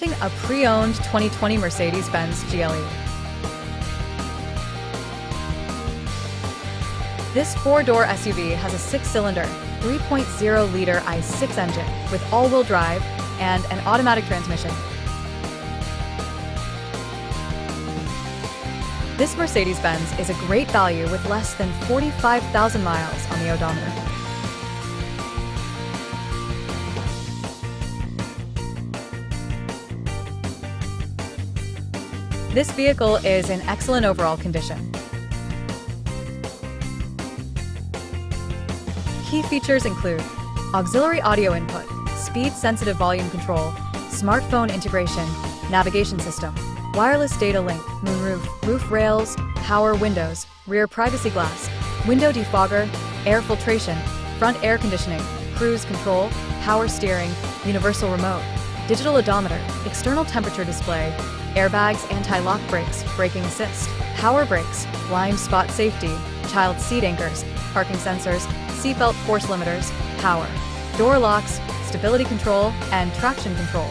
A pre-owned 2020 Mercedes-Benz GLE. This four-door SUV has a six-cylinder, 3.0-liter i6 engine with all-wheel drive and an automatic transmission. This Mercedes-Benz is a great value with less than 45,000 miles on the odometer. This vehicle is in excellent overall condition. Key features include auxiliary audio input, speed-sensitive volume control, smartphone integration, navigation system, wireless data link, moonroof, roof rails, power windows, rear privacy glass, window defogger, air filtration, front air conditioning, cruise control, power steering, universal remote, digital odometer, external temperature display, airbags, anti-lock brakes, braking assist, power brakes, blind spot safety, child seat anchors, parking sensors, seatbelt force limiters, power, door locks, stability control, and traction control.